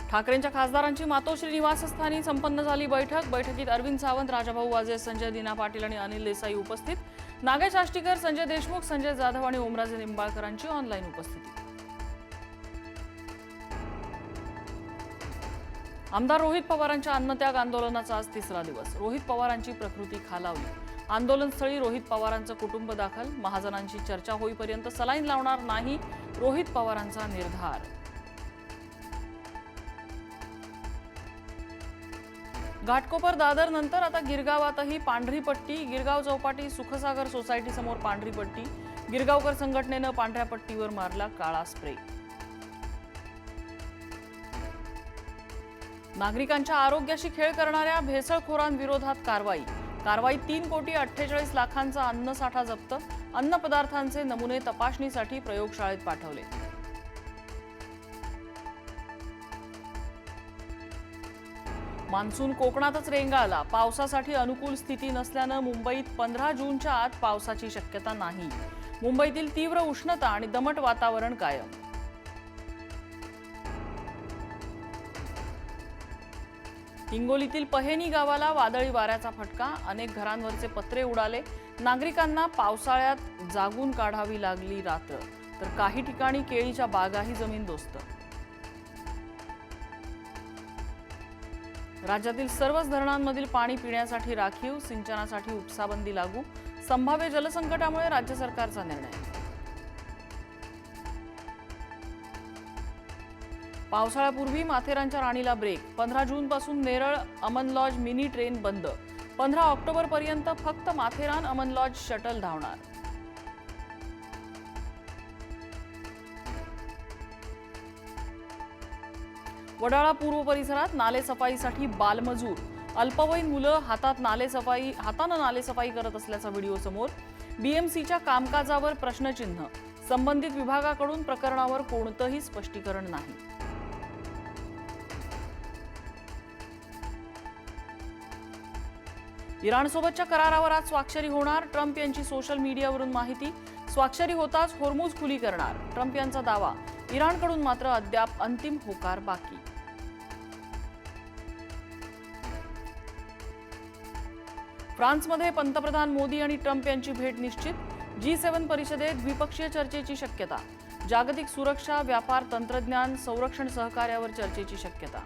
ठाकरेंच्या खासदारांची मातोश्री निवासस्थानी संपन्न झाली बैठक। बैठकीत अरविंद सावंत, राजाभाऊ वाजे, संजय दिना पाटील आणि अनिल देसाई उपस्थित। नागेश आष्टीकर, संजय देशमुख, संजय जाधव आणि ओमराजे निंबाळकरांची ऑनलाईन उपस्थिती। आमदार रोहित पवारांच्या अन्नत्याग आंदोलनाचा आज तिसरा दिवस। रोहित पवारांची प्रकृती खालावली। आंदोलनस्थळी रोहित पवारांचं कुटुंब दाखल। महाजनांची चर्चा होईपर्यंत सलाईन लावणार नाही, रोहित पवारांचा निर्धार। घाटकोपर दादर नंतर आता गिरगावातही पांढरी पट्टी। गिरगाव चौपाटी सुखसागर सोसायटी समोर पांढरी पट्टी। गिरगावकर संघटनेनं पांढऱ्या पट्टीवर मारला काळा स्प्रे। नागरिकांच्या आरोग्याशी खेळ करणाऱ्या भेसळखोरांविरोधात कारवाई। कारवाईत 3,48,00,00,000चा अन्नसाठा जप्त। अन्न पदार्थांचे नमुने तपासणीसाठी प्रयोगशाळेत पाठवले। मान्सून कोकणातच रेंगाळला। पावसासाठी अनुकूल स्थिती नसल्यानं मुंबईत 15 जूनच्या आत पावसाची शक्यता नाही। मुंबईतील तीव्र उष्णता आणि दमट वातावरण कायम। हिंगोलीतील पहेनी गावाला वादळी वाऱ्याचा फटका। अनेक घरांवरचे पत्रे उडाले। नागरिकांना पावसाळ्यात जागून काढावी लागली रात्र, तर काही ठिकाणी केळीच्या बागाही जमीनदोस्त। राज्यातील सर्वच धरणांमधील पाणी पिण्यासाठी राखीव। सिंचनासाठी उपसाबंदी लागू। संभाव्य जलसंकटामुळे राज्य सरकारचा निर्णय। पावसाळ्यापूर्वी माथेरानच्या राणीला ब्रेक। 15 जूनपासून Neral Aman lodge mini train बंद। 15 ऑक्टोबरपर्यंत फक्त माथेरान अमन लॉज शटल धावणार। वडाळा पूर्व परिसरात नालेसफाईसाठी बालमजूर। अल्पवयीन मुलं हातानं नालेसफाई करत असल्याचा व्हिडिओ समोर। बीएमसीच्या कामकाजावर प्रश्नचिन्ह। संबंधित विभागाकडून प्रकरणावर कोणतंही स्पष्टीकरण नाही। इराणसोबतच्या करारावर आज स्वाक्षरी होणार। ट्रम्प यांची सोशल मीडियावरून माहिती। स्वाक्षरी होताच होर्मुझ खुली करणार, ट्रम्प यांचा दावा। इराणकडून मात्र अद्याप अंतिम होकार बाकी। फ्रान्समध्ये पंतप्रधान मोदी आणि ट्रम्प यांची भेट निश्चित। G7 परिषदेत द्विपक्षीय चर्चेची शक्यता। जागतिक सुरक्षा, व्यापार, तंत्रज्ञान, संरक्षण सहकार्यावर चर्चेची शक्यता।